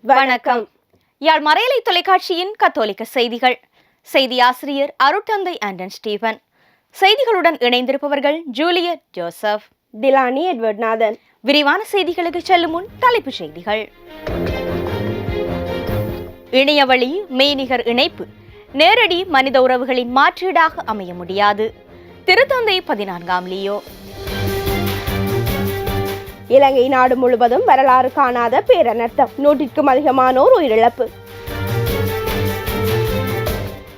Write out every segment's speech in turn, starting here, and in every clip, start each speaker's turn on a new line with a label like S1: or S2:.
S1: வணக்கம். யாழ் மறையலை தொலைக்காட்சியின் கத்தோலிக்க செய்திகள். செய்தி ஆசிரியர் அருட்தந்தை ஆண்டன் ஸ்டீபன். செய்திகளுடன் இணைந்திருப்பவர்கள் ஜூலியட் ஜோசப்,
S2: டிலானி எட்வர்ட் நாதன்.
S1: விரிவான செய்திகளுக்கு செல்லும் முன் தலைப்புச் செய்திகள். இணையவழி மெய்நிகர் இணைப்பு நேரடி மனித உறவுகளின் மாற்றீடாக அமைய முடியாது. திருத்தந்தை 14ஆம் லியோ.
S2: இலங்கை நாடு முழுவதும் வரலாறு காணாத பேரனர்த்தம், 100க்கும் அதிகமானோர் உயிரிழப்பு.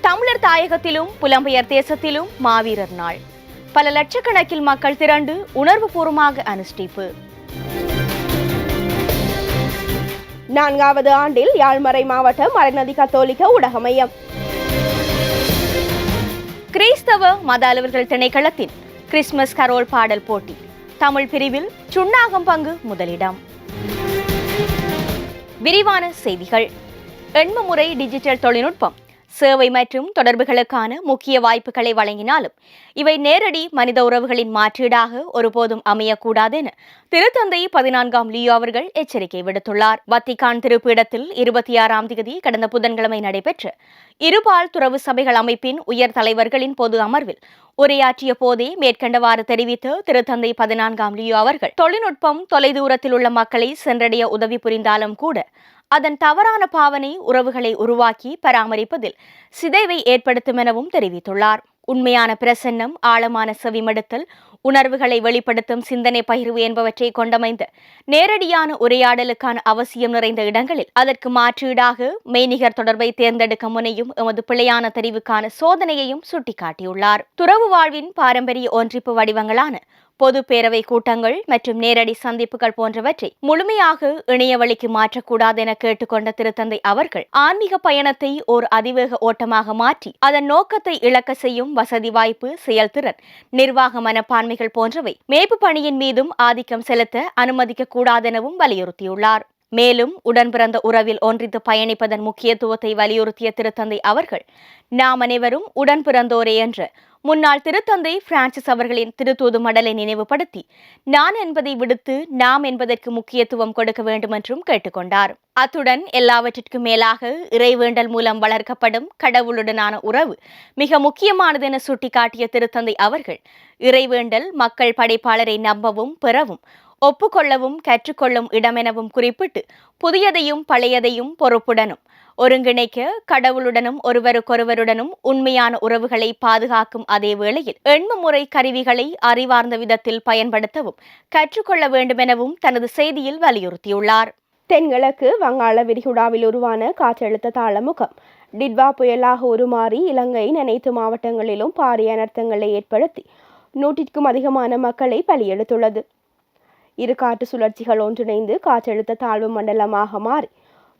S1: தமிழர் தாயகத்திலும் புலம்பெயர் தேசத்திலும் மாவீரர் நாள். பல லட்சக்கணக்கில் மக்கள் திரண்டு உணர்வுபூர்வமாக அனுஷ்டிப்பு.
S2: 4வது ஆண்டில் யாழ்மறை மாவட்ட மறைநதி கத்தோலிக்க ஊடக மையம்.
S1: கிறிஸ்தவ மத அலுவலர்கள் திணைக்களத்தின் கிறிஸ்துமஸ் கரோல் பாடல் போட்டி. தமிழ் பிரிவில் சுண்ணாகம் பங்கு முதலிடம். விரிவான செய்திகள். எண்மமுறை டிஜிட்டல் தொழில்நுட்பம் சேவை மற்றும் தொடர்புகளுக்கான முக்கிய வாய்ப்புகளை வழங்கினாலும் இவை நேரடி மனித உறவுகளின் மாற்றீடாக ஒருபோதும் அமையக்கூடாது என திருத்தந்தை 14ஆம் லியோ அவர்கள் எச்சரிக்கை விடுத்துள்ளார். வத்திக்கான் திருப்பீடத்தில் 26ஆம் தேதி கடந்த புதன்கிழமை நடைபெற்ற இருபால் துறவு சபைகள் அமைப்பின் உயர் தலைவர்களின் பொது அமர்வில் உரையாற்றிய போதே மேற்கண்டவாறு தெரிவித்த திருத்தந்தை 14ஆம் லியோ அவர்கள், தொழில்நுட்பம் தொலைதூரத்தில் உள்ள மக்களை சென்றடைய உதவி புரிந்தாலும் கூட அதன் தவறான பாவனை உறவுகளை உருவாக்கி பராமரிப்பதில் சிதைவை ஏற்படுத்தும் எனவும் தெரிவித்துள்ளார். உண்மையான பிரசன்னம், ஆழமான செவிமடுத்தல், உணர்வுகளை வெளிப்படுத்தும் சிந்தனை பகிர்வு என்பவற்றை கொண்டமைந்த நேரடியான உரையாடலுக்கான அவசியம் நிறைந்த இடங்களில் அதற்கு மாற்றீடாக மெய்நிகர் தொடர்பை தேர்ந்தெடுக்க முனையும் எமது பிழையான தெரிவுக்கான சோதனையையும் சுட்டிக்காட்டியுள்ளார். துறவு வாழ்வின் பாரம்பரிய ஒன்றிப்பு வடிவங்களான பொது பேரவை கூட்டங்கள் மற்றும் நேரடி சந்திப்புகள் போன்றவற்றை முழுமையாக இணையவழிக்கு மாற்றக்கூடாது என கேட்டுக்கொண்ட திருத்தந்தை அவர்கள், ஆன்மீக பயணத்தை ஓர் அதிவேக ஓட்டமாக மாற்றி அதன் நோக்கத்தை இழக்க செய்யும் வசதி வாய்ப்பு, செயல்திறன், நிர்வாக மனப்பான்மைகள் போன்றவை மேய்ப்பு பணியின் மீதும் ஆதிக்கம் செலுத்த அனுமதிக்க கூடாதெனவும் வலியுறுத்தியுள்ளார். மேலும் உடன் பிறந்த உறவில் ஒன்றித்து பயணிப்பதன் முக்கியத்துவத்தை வலியுறுத்திய திருத்தந்தை அவர்கள், நாம் அனைவரும் உடன் பிறந்தோரே என்ற முன்னாள் திருத்தந்தை பிரான்சிஸ் அவர்களின் திருத்தூது மடலை நினைவுபடுத்தி நான் என்பதை விடுத்து நாம் என்பதற்கு முக்கியத்துவம் கொடுக்க வேண்டும் என்றும் கேட்டுக்கொண்டார். அத்துடன் எல்லாவற்றிற்கும் மேலாக இறைவேண்டல் மூலம் வளர்க்கப்படும் கடவுளுடனான உறவு மிக முக்கியமானது என சுட்டிக்காட்டிய திருத்தந்தை அவர்கள், இறைவேண்டல் மக்கள் படைப்பாளரை நம்பவும் பெறவும் ஒப்புக்கொள்ளவும் கற்றுக்கொள்ளும் இடமெனவும் குறிப்பிட்டு, புதியதையும் பழையதையும் பொறுப்புடனும் ஒருங்கிணைக்க கடவுளுடனும் ஒருவருக்கொருவருடனும் உண்மையான உறவுகளை பாதுகாக்கும் அதே வேளையில் எண்மமுறை கருவிகளை அறிவார்ந்த விதத்தில் பயன்படுத்தவும் கற்றுக்கொள்ள வேண்டும் எனவும் தனது செய்தியில் வலியுறுத்தியுள்ளார்.
S2: தென்கிழக்கு வங்காள விரிகுடாவில் உருவான காற்றழுத்த தாளமுகம் டிட்வா புயலாக உருமாறி இலங்கையின் அனைத்து மாவட்டங்களிலும் பாரிய அனர்த்தங்களை ஏற்படுத்தி 100க்கும் அதிகமான மக்களை பலியெடுத்துள்ளது. இரு காற்று சுழற்சிகள் ஒன்றிணைந்து காற்றழுத்த தாழ்வு மண்டலமாக மாறி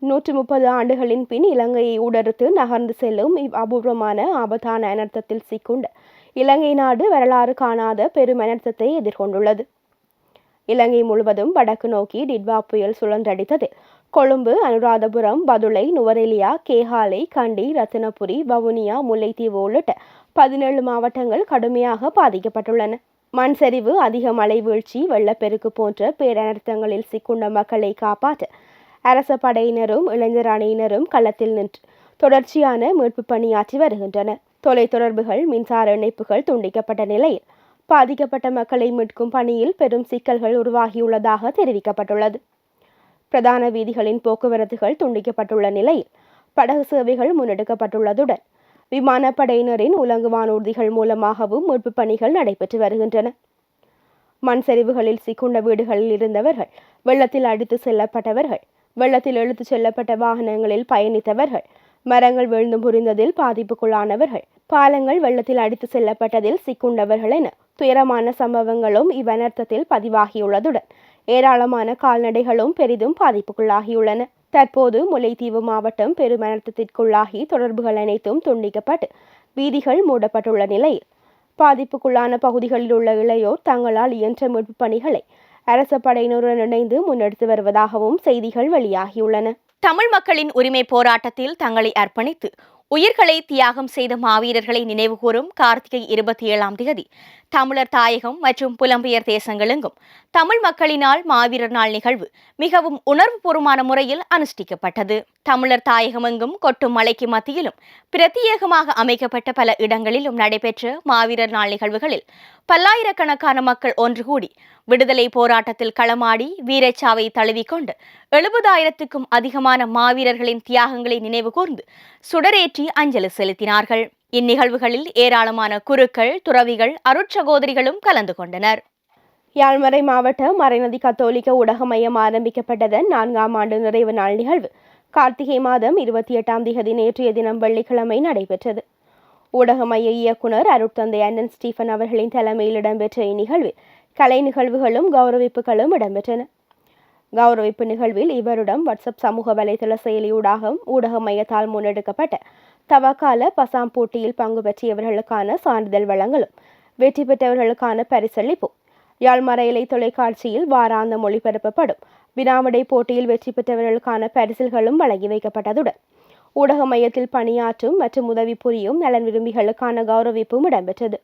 S2: 130 ஆண்டுகளின் பின் இலங்கையை ஊடறுத்து நகர்ந்து செல்லும் அபூர்வமான ஆபத்தான அனர்த்தத்தில் சிக்குண்ட இலங்கை நாடு வரலாறு காணாத பெரும் அனர்த்தத்தை எதிர்கொண்டுள்ளது. இலங்கை முழுவதும் வடக்கு நோக்கி டிட்வா புயல் சுழன்றடித்ததில் கொழும்பு, அனுராதபுரம், பதுளை, நுவரெலியா, கேகாலை, கண்டி, ரத்தினபுரி, வவுனியா, முல்லைத்தீவு உள்ளிட்ட 17 மாவட்டங்கள் கடுமையாக பாதிக்கப்பட்டுள்ளன. மண் சரிவு, அதிக மழை வீழ்ச்சி, வெள்ளப்பெருக்கு போன்ற பேரனர்த்தங்களில் சிக்குண்ட மக்களை காப்பாற்ற அரச படையினரும் இளைஞர் அணியினரும் களத்தில் நின்று தொடர்ச்சியான மீட்பு பணியாற்றி வருகின்றனர். தொலைத்தொடர்புகள், மின்சார இணைப்புகள் துண்டிக்கப்பட்ட நிலையில் பாதிக்கப்பட்ட மக்களை மீட்கும் பணியில் பெரும் சிக்கல்கள் உருவாகியுள்ளதாக தெரிவிக்கப்பட்டுள்ளது. பிரதான வீதிகளின் போக்குவரத்துகள் துண்டிக்கப்பட்டுள்ள நிலையில் படகு சேவைகள் முன்னெடுக்கப்பட்டுள்ளதுடன் விமானப்படையினரின் உலங்கு வானூர்திகள் மூலமாகவும் மீட்பு பணிகள் நடைபெற்று வருகின்றன. மண் சரிவுகளில் சிக்குண்ட வீடுகளில் இருந்தவர்கள், வெள்ளத்தில் அடித்து செல்லப்பட்டவர்கள், வெள்ளத்தில் இழுத்துச் செல்லப்பட்ட வாகனங்களில் பயணித்தவர்கள், மரங்கள் வீழ்ந்து முறிந்ததில் பாதிப்புக்குள்ளானவர்கள், பாலங்கள் வெள்ளத்தில் அடித்து செல்லப்பட்டதில் சிக்குண்டவர்கள் என துயரமான சம்பவங்களும் இவ்வனர்த்தத்தில் பதிவாகியுள்ளதுடன் ஏராளமான கால்நடைகளும் பெரிதும் பாதிப்புக்குள்ளாகியுள்ளன. தற்போது முல்லைத்தீவு மாவட்டம் பெரும் அனர்த்தத்திற்குள்ளாகி தொடர்புகள் அனைத்தும் துண்டிக்கப்பட்டு வீதிகள் மூடப்பட்டுள்ள நிலையில் பாதிப்புக்குள்ளான பகுதிகளில் உள்ள இளையோர் தங்களால் இயன்ற மீட்பு பணிகளை அரச படையினருடன் இணைந்து முன்னெடுத்து வருவதாகவும் செய்திகள் வெளியாகியுள்ளன.
S1: தமிழ் மக்களின் உரிமை போராட்டத்தில் தங்களை அர்ப்பணித்து உயிர்களை தியாகம் செய்த மாவீரர்களை நினைவுகூரும் கார்த்திகை 27ஆம் தேதி தமிழர் தாயகம் மற்றும் புலம்பெயர் தேசங்களெங்கும் தமிழ் மக்களினால் மாவீரர் நாள் நிகழ்வு மிகவும் உணர்வுபூர்வமான முறையில் அனுஷ்டிக்கப்பட்டது. தமிழர் தாயகமெங்கும் கொட்டும் மழைக்கு மத்தியிலும் பிரத்யேகமாக அமைக்கப்பட்ட பல இடங்களிலும் நடைபெற்ற மாவீரர் நாள் நிகழ்வுகளில் பல்லாயிரக்கணக்கான மக்கள் ஒன்று கூடி விடுதலை போராட்டத்தில் களமாடி வீரச்சாவை தழுவிக்கொண்டு 70,000க்கும் அதிகமான மாவீரர்களின் தியாகங்களை நினைவு கூர்ந்து சுடரேற்றி அஞ்சலி செலுத்தினார்கள். இந்நிகழ்வுகளில் ஏராளமான குருக்கள், துறவிகள், அருட்சகோதரிகளும் கலந்து கொண்டனர்.
S2: யாழ்மறை மாவட்ட மறைநதி கத்தோலிக்க ஊடக மையம் ஆரம்பிக்கப்பட்டதன் 4ஆம் ஆண்டு நிறைவு நாள் நிகழ்வு கார்த்திகை மாதம் 28ஆம் திகதி நேற்றைய தினம் வெள்ளிக்கிழமை நடைபெற்றது. ஊடக மைய இயக்குனர் அருட்தந்தை அண்ணன் ஸ்டீபன் அவர்களின் தலைமையில் இடம்பெற்ற இந்நிகழ்வில் கலை நிகழ்வுகளும் கௌரவிப்புகளும் இடம்பெற்றன. கௌரவிப்பு நிகழ்வில் இவருடன் வாட்ஸ்அப் சமூக வலைதள செயலியூடாக ஊடக மையத்தால் முன்னெடுக்கப்பட்ட தவக்கால பசாம் போட்டியில் பங்கு பெற்றியவர்களுக்கான சான்றிதழ் வழங்கலும் வெற்றி பெற்றவர்களுக்கான பரிசளிப்பும் யாழ்மறையிலை தொலைக்காட்சியில் வாராந்த மொழிபெறப்படும் வினாவிடை போட்டியில் வெற்றி பெற்றவர்களுக்கான பரிசில்களும் வழங்கி வைக்கப்பட்டதுடன் ஊடக மையத்தில் பணியாற்றும் மற்றும் உதவி புரியும் நலன் விரும்பிகளுக்கான கௌரவிப்பும் இடம்பெற்றது.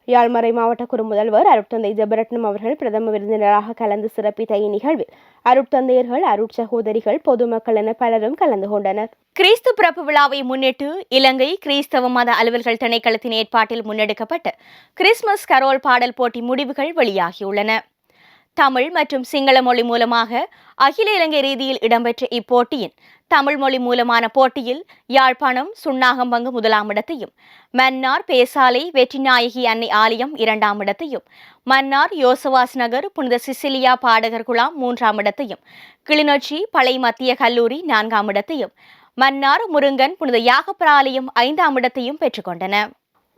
S2: யாழ்மறை மாவட்ட குறுமுதல்வர் அருட்தந்தை ஜெபரட்னம் அவர்கள் பிரதம விருந்தினராக கலந்து சிறப்பித்த இந்நிகழ்வில் அருட்தந்தையர்கள், அருட்சகோதரிகள், பொதுமக்கள் என பலரும் கலந்து கொண்டனர்.
S1: கிறிஸ்து பிறப்பு விழாவை முன்னிட்டு இலங்கை கிறிஸ்தவ மத அலுவல்கள் திணைக்களத்தின் ஏற்பாட்டில் முன்னெடுக்கப்பட்ட கிறிஸ்துமஸ் கரோல் பாடல் போட்டி முடிவுகள் வெளியாகியுள்ளன. தமிழ் மற்றும் சிங்கள மொழி மூலமாக அகில இலங்கை ரீதியில் இடம்பெற்ற இப்போட்டியின் தமிழ் மொழி மூலமான போட்டியில் யாழ்ப்பாணம் சுண்ணாகம்பங்கு 1ஆம் இடத்தையும், மன்னார் பேசாலை வெற்றிநாயகி அன்னை ஆலயம் 2ஆம் இடத்தையும், மன்னார் யோசவாஸ் நகர் புனித சிசிலியா பாடகர் குழாம் 3ஆம் இடத்தையும், கிளிநொச்சி பழைய மத்திய கல்லூரி 4ஆம் இடத்தையும், மன்னார் முருங்கன் புனித யாகப்பராலயம் 5ஆம் இடத்தையும் பெற்றுக்கொண்டன.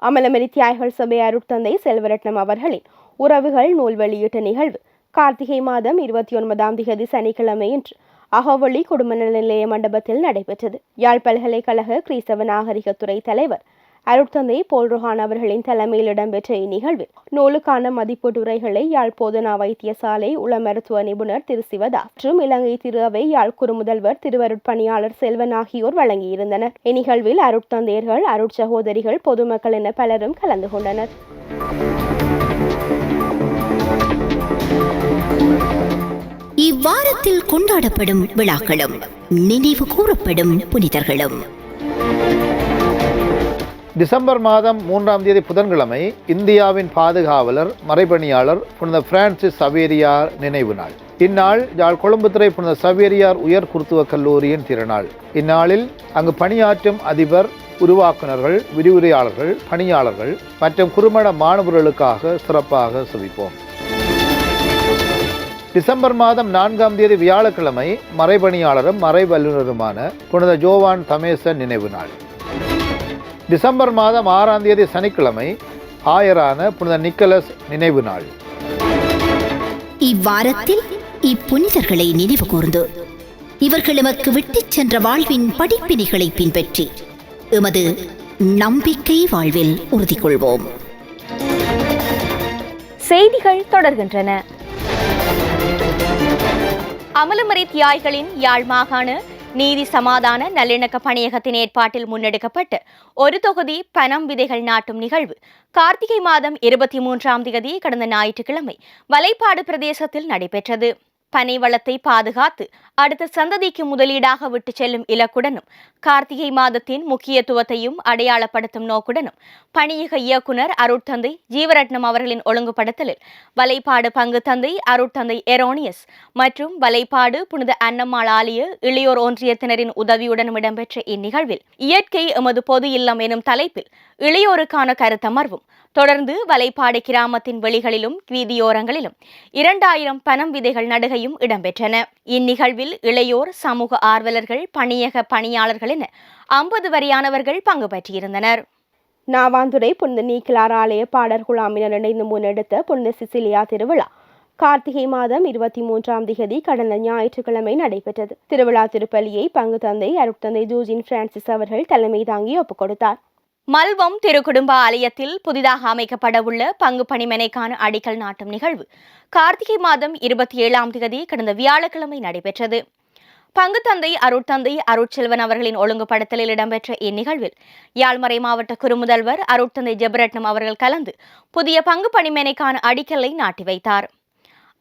S2: அமலமரி தியாய்கள் சபை அருட்தந்தை செல்வரட்னம் அவர்களின் உறவுகள் நூல் வெளியீட்டு நிகழ்வு கார்த்திகை மாதம் 29ஆம் திகதி சனிக்கிழமையன்று அகவழி குடும்ப நல நிலைய மண்டபத்தில் நடைபெற்றது. யாழ் பல்கலைக்கழக கிறிஸ்தவ நாகரிகத்துறை தலைவர் அருட்தந்தை போல்ரோஹான் அவர்களின் தலைமையில் இடம்பெற்ற இந்நிகழ்வில் நூலுக்கான மதிப்பீட்டுரைகளை யாழ் போதனா வைத்தியசாலை உள மருத்துவ நிபுணர் திரு சிவதா மற்றும் இலங்கை திரு அவை யாழ் குறுமுதல்வர் திருவருட்பணியாளர் செல்வன் ஆகியோர் வழங்கியிருந்தனர். இந்நிகழ்வில் அருட்தந்தையர்கள், அருட்சகோதரிகள், பொதுமக்கள் என பலரும் கலந்து கொண்டனர்.
S3: இவ்வாரத்தில் கொண்டாடப்படும் விழாக்களும் நினைவு கூறப்படும் புனிதர்களும்.
S4: டிசம்பர் மாதம் 3ஆம் தேதி புதன்கிழமை இந்தியாவின் பாதுகாவலர் மறைபணியாளர் புனித பிரான்சிஸ் சவேரியார் நினைவு நாள். இந்நாள் யாழ் கொழும்புத்துறை புனித சவேரியார் உயர் குருத்துவ கல்லூரியின் திருநாள். இந்நாளில் அங்கு பணியாற்றும் அதிபர், உருவாக்குநர்கள், விரிவுரையாளர்கள், பணியாளர்கள் மற்றும் குறுமண மாணவர்களுக்காக சிறப்பாக செபிப்போம். டிசம்பர் மாதம் 4ஆம் தேதி வியாழக்கிழமை மறைபணியாளரும் மறைவல்லுநருமான புனித ஜோவான் தமேசன் நினைவு நாள். டிசம்பர் மாதம் 6ஆம் தேதி சனிக்கிழமை ஆயரான புனித நிக்கலஸ் நினைவு நாள்.
S3: இவ்வாரத்தில் இப்புனிதர்களை நினைவு கூர்ந்து இவர்கள் எமக்கு விட்டுச் சென்ற வாழ்வின் படிப்பினைகளை பின்பற்றி எமது நம்பிக்கை வாழ்வில் உறுதி கொள்வோம்.
S1: செய்திகள் தொடர்கின்றன. அமலமரி தியாய்களின் யாழ் மாகாண நீதி சமாதான நல்லிணக்க பணியகத்தின் ஏற்பாட்டில் முன்னெடுக்கப்பட்டு ஒரு தொகுதி பனம் விதைகள் நாட்டும் நிகழ்வு கார்த்திகை மாதம் 23ஆம் தேதி கடந்த ஞாயிற்றுக்கிழமை வலைப்பாடு பிரதேசத்தில் நடைபெற்றது. பனை வளத்தை பாதுகாத்து அடுத்த சந்ததிக்கு முதலீடாக விட்டு செல்லும் இலக்குடனும் கார்த்திகை மாதத்தின் முக்கியத்துவத்தையும் அடையாளப்படுத்தும் நோக்குடனும் பணியக இயக்குனர் அருட்தந்தை ஜீவரட்னம் அவர்களின் ஒழுங்குபடுத்தலில் வலைப்பாடு பங்கு தந்தை அருட்தந்தை எரோனியஸ் மற்றும் வலைப்பாடு புனித அன்னம்மாள் ஆலய இளையோர் ஒன்றியத்தினரின் உதவியுடன் இடம்பெற்ற இந்நிகழ்வில் இயற்கை எமது பொது இல்லம் எனும் தலைப்பில் இளையோருக்கான கருத்தமர்வும் தொடர்ந்து வலைப்பாடு கிராமத்தின் வெளிகளிலும் வீதியோரங்களிலும் 2000 பனம் விதைகள் நடுகையும் இடம்பெற்றன. இந்நிகழ்வில் இளையோர், சமூக ஆர்வலர்கள், பணியக பணியாளர்கள் என 50 வரையானவர்கள் பங்கு பற்றியிருந்தனர்.
S2: நாவாந்துறை புனித நீக்கிலார் ஆலய பாடர் குழாமினர் இணைந்து முன்னெடுத்த புனித சிசிலியா திருவிழா கார்த்திகை மாதம் 23ஆம் திகதி கடந்த ஞாயிற்றுக்கிழமை நடைபெற்றது. திருவிழா திருப்பலியை பங்கு தந்தை அருட்தந்தை ஜூஜின் பிரான்சிஸ் அவர்கள் தலைமை தாங்கி ஒப்புக் கொடுத்தார்.
S1: மல்வம் திருக்குடும்ப ஆலயத்தில் புதிதாக அமைக்கப்படவுள்ள பங்கு பணிமனைக்கான அடிக்கல் நாட்டும் நிகழ்வு கார்த்திகை மாதம் 27ஆம் தேதி கடந்த வியாழக்கிழமை நடைபெற்றது. பங்குத்தந்தை அருட்தந்தை அருட்செல்வன் அவர்களின் ஒழுங்குபடுத்தலில் இடம்பெற்ற இந்நிகழ்வில் யாழ்மறை மாவட்ட குறுமுதல்வர் அருட்தந்தை ஜெபரட்னம் அவர்கள் கலந்து புதிய பங்கு பணிமனைக்கான அடிக்கல்லை நாட்டி வைத்தார்.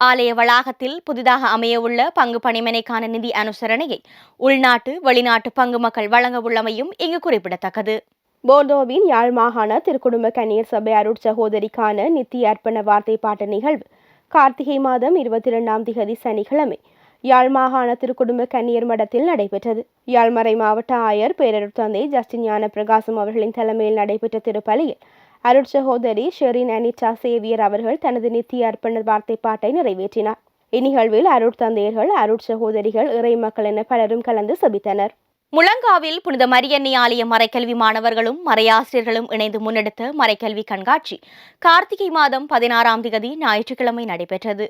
S1: ஆலய வளாகத்தில் புதிதாக அமையவுள்ள பங்கு பணிமனைக்கான நிதி அனுசரணையை உள்நாட்டு வெளிநாட்டு பங்கு மக்கள் வழங்க உள்ளமையும் இங்கு குறிப்பிடத்தக்கது.
S2: போர்டோவின் யாழ் மாகாண திருக்குடும்ப கன்னியர் சபை அருட்சகோதரிக்கான நித்திய அர்ப்பண வார்த்தை பாட்டு நிகழ்வு கார்த்திகை மாதம் 22ஆம் திகதி சனிக்கிழமை யாழ் மாகாண திருக்குடும்ப கன்னியர் மடத்தில் நடைபெற்றது. யாழ்மறை மாவட்ட ஆயர் பேரருட்தந்தை ஜஸ்டின் ஞான பிரகாசம் அவர்களின் தலைமையில் நடைபெற்ற திருப்பலியில் அருட்சகோதரி ஷெரின் அனிட்டா சேவியர் அவர்கள் தனது நித்திய அர்ப்பண வார்த்தை பாட்டை நிறைவேற்றினார். இந்நிகழ்வில் அருட்தந்தையர்கள் அருட்சகோதரிகள் இறை மக்கள் என பலரும் கலந்து செபித்தனர்.
S1: முழங்காவில் புனித மரியன்னை ஆலய மறைக்கல்வி மாணவர்களும் மறையாசிரியர்களும் இணைந்து முன்னெடுத்த மறைக்கல்வி கண்காட்சி கார்த்திகை மாதம் 16ஆம் திகதி ஞாயிற்றுக்கிழமை நடைபெற்றது.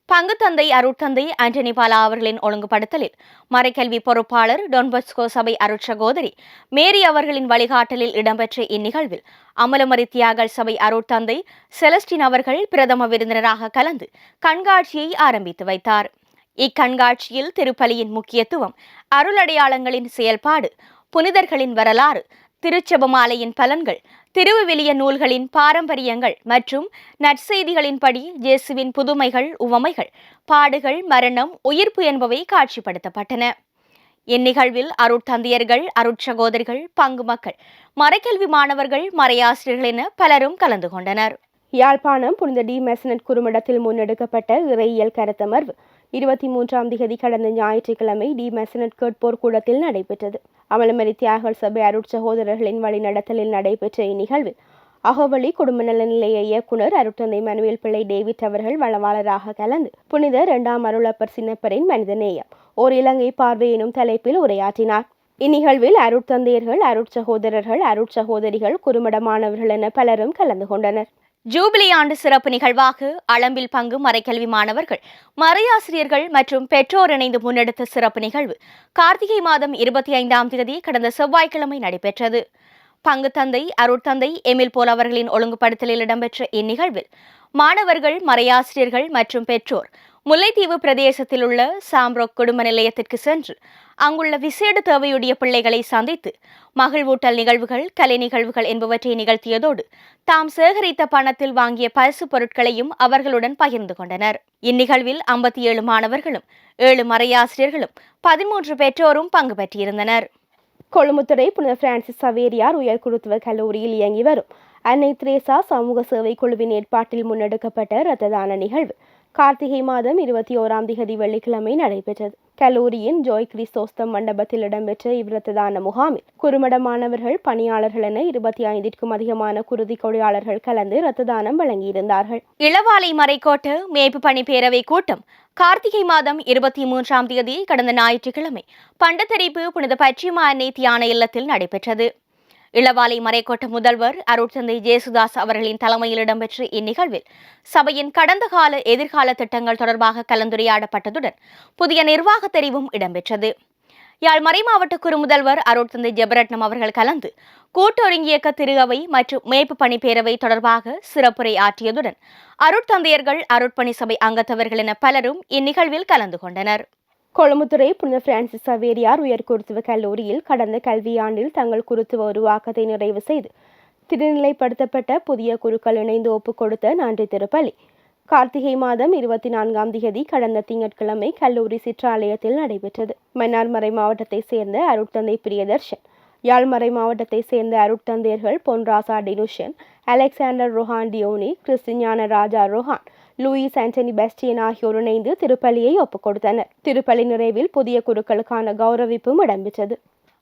S1: பங்குத்தந்தை அருட்தந்தை ஆண்டனி பாலா அவர்களின் ஒழுங்குபடுத்தலில் மறைக்கல்வி பொறுப்பாளர் டொன்பஸ்கோ சபை அருட்சகோதரி மேரி அவர்களின் வழிகாட்டலில் இடம்பெற்ற இந்நிகழ்வில் அமலமரி தியாகல் சபை அருட்தந்தை செலஸ்டின் அவர்கள் பிரதம விருந்தினராக கலந்து கண்காட்சியை ஆரம்பித்து வைத்தார். இக்கண்காட்சியில் திருப்பலியின் முக்கியத்துவம், அருளடையாளங்களின் செயல்பாடு, புனிதர்களின் வரலாறு, திருச்செபமாலையின் பலன்கள், திருவிவிலிய நூல்களின் பாரம்பரியங்கள் மற்றும் நற்செய்திகளின்படி இயேசுவின் புதுமைகள், உவமைகள், பாடுகள், மரணம், உயிர்ப்பு என்பவை காட்சிப்படுத்தப்பட்டன. இந்நிகழ்வில் அருட்தந்தையர்கள், அருட்சகோதரிகள், பங்கு மக்கள், மறைக்கல்வி மாணவர்கள், மறையாசிரியர்கள் என பலரும் கலந்து கொண்டனர்.
S2: யாழ்ப்பாணம் புனித டி மெசனட் குறுமடத்தில் முன்னெடுக்கப்பட்ட இறையியல் கருத்தமர்வு 23ஆம் திகதி கடந்த ஞாயிற்றுக்கிழமை டி மெசனட் கேட்போர் கூடத்தில் நடைபெற்றது. அமலமரி தியாகல் சபை அருட்சகோதரர்களின் வழிநடத்தலில் நடைபெற்ற இந்நிகழ்வில் அகவழி குடும்ப நல நிலைய இயக்குனர் அருட்தந்தை மனுவேல் பிள்ளை டேவிட் அவர்கள் வளவாளராக கலந்து புனித 2ஆம் அருளப்பர் சின்னப்பரின் மனித நேயம் ஓர் இலங்கை பார்வை எனும் தலைப்பில் உரையாற்றினார். இந்நிகழ்வில் அருட்தந்தையர்கள், அருட்சகோதரர்கள், அருட்சகோதரிகள், குறுமட மாணவர்கள் என பலரும் கலந்து கொண்டனர்.
S1: ஜூபிலி ஆண்டு சிறப்பு நிகழ்வாக அளம்பில் பங்கு மறைக்கல்வி மாணவர்கள், மறையாசிரியர்கள் மற்றும் பெற்றோர் இணைந்து முன்னெடுத்த சிறப்பு நிகழ்வு கார்த்திகை மாதம் 25ஆம் தேதி கடந்த செவ்வாய்க்கிழமை நடைபெற்றது. பங்குத்தந்தை அருட்தந்தை எமில் போல் அவர்களின் ஒழுங்குபடுத்தலில் இடம்பெற்ற இந்நிகழ்வில் மாணவர்கள், மறையாசிரியர்கள் மற்றும் பெற்றோர் முல்லைத்தீவு பிரதேசத்தில் உள்ள சாம்ரோக் குடும்ப நிலையத்திற்கு சென்று அங்குள்ள விசேட தேவையுடைய பிள்ளைகளை சந்தித்து மகிழ்வூட்டல் நிகழ்வுகள், கலை நிகழ்வுகள் என்பவற்றை நிகழ்த்தியதோடு தாம் சேகரித்த பணத்தில் வாங்கிய பரிசு பொருட்களையும் அவர்களுடன் பகிர்ந்து கொண்டனர். இந்நிகழ்வில் 57 மாணவர்களும் 7 மறையாசிரியர்களும் 13 பெற்றோரும் பங்கு பெற்றிருந்தனர்.
S2: கொழும்புத்துறை புனித பிரான்சிஸ் சவேரியார் உயர் குருத்துவ கல்லூரியில் இயங்கி வரும் அன்னை திரேசா சமூக சேவை குழுவின் ஏற்பாட்டில் முன்னெடுக்கப்பட்ட இரத்த தான நிகழ்வு கார்த்திகை மாதம் 21ஆம் திகதி வெள்ளிக்கிழமை நடைபெற்றது. கல்லூரியின் ஜோய் கிறிஸ்தோஸ்தம் மண்டபத்தில் இடம்பெற்ற இவ்விரத்த தான முகாமில் குறுமட மாணவர்கள், பணியாளர்கள் என 25ற்கும் அதிகமான குருதி கொடையாளர்கள் கலந்து இரத்த தானம் வழங்கியிருந்தார்கள்.
S1: இளவாலை மறைக்கோட்ட மேய்ப்பு பணி பேரவை கூட்டம் கார்த்திகை மாதம் 23ஆம் தேதி கடந்த ஞாயிற்றுக்கிழமை பண்டத்தரிப்பு புனித பச்சிமா அன்னை தியான இல்லத்தில் நடைபெற்றது. இளவாலை மறைக்கோட்ட முதல்வர் அருட்தந்தை ஜேசுதாஸ் அவர்களின் தலைமையில் இடம்பெற்ற இந்நிகழ்வில் சபையின் கடந்த கால எதிர்கால திட்டங்கள் தொடர்பாக கலந்துரையாடப்பட்டதுடன் புதிய நிர்வாக தெரிவும் இடம்பெற்றது. யாழ் மறைமாவட்ட குறுமுதல்வர் அருட்தந்தை ஜெபரட்னம் அவர்கள் கலந்து கூட்டொருங்கியக்க திரு அவை மற்றும் மேய்ப்பு பணி பேரவை தொடர்பாக சிறப்புரை ஆற்றியதுடன் அருட்தந்தையர்கள், அருட்பணி சபை அங்கத்தவர்கள் என பலரும் இந்நிகழ்வில் கலந்து கொண்டனர்.
S2: கொழும்புத்துறை புனித பிரான்சிஸ் சவேரியார் உயர் குருத்துவ கல்லூரியில் கடந்த கல்வியாண்டில் தங்கள் குருத்துவ உருவாக்கத்தை நிறைவு செய்து திருநிலைப்படுத்தப்பட்ட புதிய குருக்கள் இணைந்து ஒப்புக் கொடுத்த நன்றி திருப்பலி கார்த்திகை மாதம் 24ஆம் திகதி கடந்த திங்கட்கிழமை கல்லூரி சிற்றாலயத்தில் நடைபெற்றது. மன்னார்மறை மாவட்டத்தை சேர்ந்த அருட்தந்தை பிரியதர்ஷன், யாழ்மறை மாவட்டத்தை சேர்ந்த அருட்தந்தையர்கள் பொன்ராசா டினுஷன், அலெக்சாண்டர் ரொஹான் டியோனி, கிறிஸ்டிஞான ராஜா ரொஹான், லூயிஸ் ஆண்டனி பெஸ்டியன் ஆகியோர் இணைந்து திருப்பலியை ஒப்புக் கொடுத்தனர். திருப்பலி நிறைவில் புதிய குருக்களுக்கான கௌரவிப்பும் இடம்பெற்றது.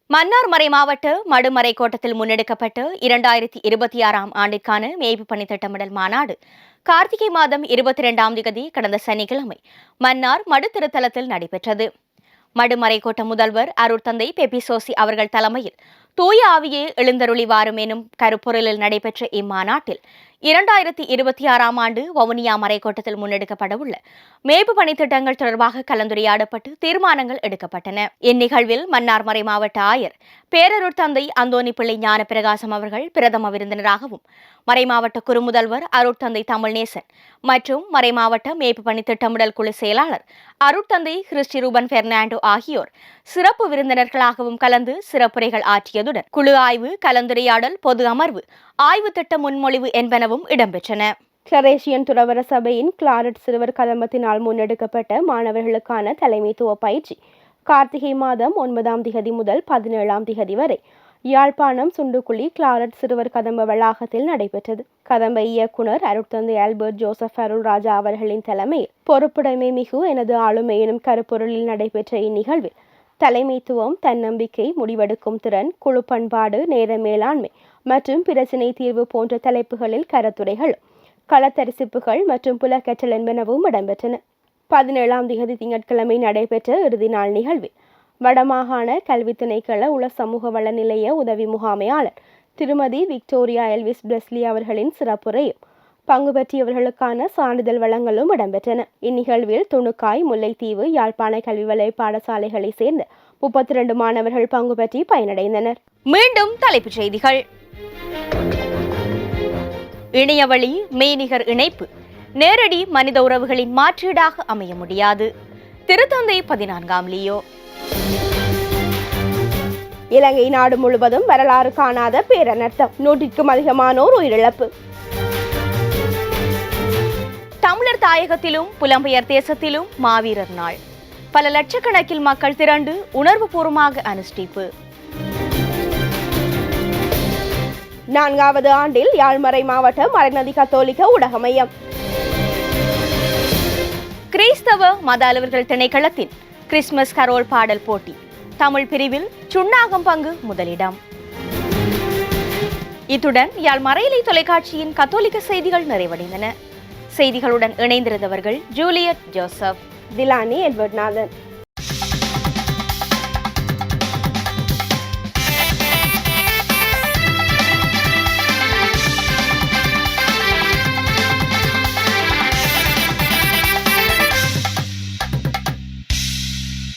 S1: மன்னார்மறை மாவட்ட மடுமறை கோட்டத்தில் முன்னெடுக்கப்பட்ட 2026ஆம் ஆண்டிற்கான மேய்ப்பு பணி திட்டமிடல் மாநாடு கார்த்திகை மாதம் 22ஆம் தேதி கடந்த சனிக்கிழமை மன்னார் மடு திருத்தலத்தில் நடைபெற்றது. மடுமறை கோட்ட முதல்வர் அருட்தந்தை பெபிசோசி அவர்கள் தலைமையில் தூய ஆவியே எழுந்தருளி வாரும் எனும் கருப்பொருளில் நடைபெற்ற இம்மாநாட்டில் 2026ஆம் ஆண்டு வவுனியா மறைக்கோட்டத்தில் முன்னெடுக்கப்படவுள்ள மேய்ப்பு பணித்திட்டங்கள் தொடர்பாக கலந்துரையாடப்பட்டு தீர்மானங்கள் எடுக்கப்பட்டன. இந்நிகழ்வில் மன்னார் மறை மாவட்ட ஆயர் பேரருட் தந்தை அந்தோணி பிள்ளை ஞான பிரகாசம் அவர்கள் பிரதம விருந்தினராகவும், மறைமாவட்ட குறுமுதல்வர் அருட்தந்தை தமிழ்நேசன் மற்றும் மறைமாவட்ட மேய்ப்பு பணி திட்டமிடல் குழு செயலாளர் அருட்தந்தை கிறிஸ்டி ரூபன் பெர்னாண்டோ ஆகியோர் சிறப்பு விருந்தினர்களாகவும் கலந்து சிறப்புரைகள் ஆற்றியதுடன் குழு ஆய்வு, கலந்துரையாடல், பொது அமர்வு, ஆய்வு திட்ட முன்மொழிவு என்பனவும் இடம்பெற்றன.
S2: கிளரேஷியன் துறவர சபையின் கிளாரட் சிறுவர் கதம்பத்தினால் முன்னெடுக்கப்பட்ட மாணவர்களுக்கான தலைமைத்துவ பயிற்சி கார்த்திகை மாதம் 9ஆம் திகதி முதல் 17ஆம் திகதி வரை யாழ்ப்பாணம் சுண்டுக்குழி கிளாரட் சிறுவர் கதம்ப வளாகத்தில் நடைபெற்றது. கதம்ப இயக்குனர் அருட்தந்தை ஆல்பர்ட் ஜோசப் அருள் ராஜா அவர்களின் தலைமையில் பொறுப்புடைமை மிகு எனது ஆளுமை எனும் கருப்பொருளில் நடைபெற்ற இந்நிகழ்வில் தலைமைத்துவம், தன்னம்பிக்கை, முடிவெடுக்கும் திறன், குழு பண்பாடு, நேர மேலாண்மை மற்றும் பிரச்சினை தீர்வு போன்ற தலைப்புகளில் கருத்துரைகளும் களத்தரிசிப்புகள் மற்றும் புலக்கற்றல் என்பனவும் இடம்பெற்றன. 17ஆம் திகதி திங்கட்கிழமை நடைபெற்ற இறுதி நாள் நிகழ்வில் வடமாகாண கல்வி திணைக்கள உள சமூக வள நிலைய உதவி முகாமையாளர் திருமதி விக்டோரியா எல்விஸ் பிரெஸ்லி அவர்களின் சிறப்புரையும் பங்கு பெற்றியவர்களுக்கான சான்றிதழ் வழங்கலும் இடம்பெற்றன. இந்நிகழ்வில் துணுக்காய், முல்லைத்தீவு, யாழ்ப்பாண கல்வி வலய பாடசாலைகளை சேர்ந்த 32 மாணவர்கள் பங்கு பெற்றி பயனடைந்தனர்.
S1: மீண்டும் தலைப்புச் செய்திகள். இணையவழி மெய்நிகர் இணைப்பு நேரடி மனித உறவுகளின் மாற்றீடாக அமைய முடியாது. திருத்தந்தை 14ஆம் லியோ.
S2: இலங்கை நாடு முழுவதும் வரலாறு காணாத பேரனர்த்தம், 100க்கும் அதிகமானோர் உயிரிழப்பு.
S1: தமிழர் தாயகத்திலும் புலம்பெயர் தேசத்திலும் மாவீரர் நாள், பல லட்சக்கணக்கில் மக்கள் திரண்டு உணர்வுபூர்வமாக அனுஷ்டிப்பு.
S2: 4வது ஆண்டில் யாழ்மறை மாவட்ட மறைநதி கத்தோலிக்க ஊடக மையம்.
S1: கிறிஸ்தவ மத அலுவலர்கள் திணைக்களத்தின் கிறிஸ்துமஸ் கரோல் பாடல் போட்டி, தமிழ் பிரிவில் சுண்ணாகம் பங்கு முதலிடம். இத்துடன் யாழ் மறையலை தொலைக்காட்சியின் கத்தோலிக்க செய்திகள் நிறைவடைந்தன. செய்திகளுடன் இணைந்திருந்தவர்கள் ஜூலியட் ஜோசப்,
S2: திலானி எட்வர்ட் நாதன்.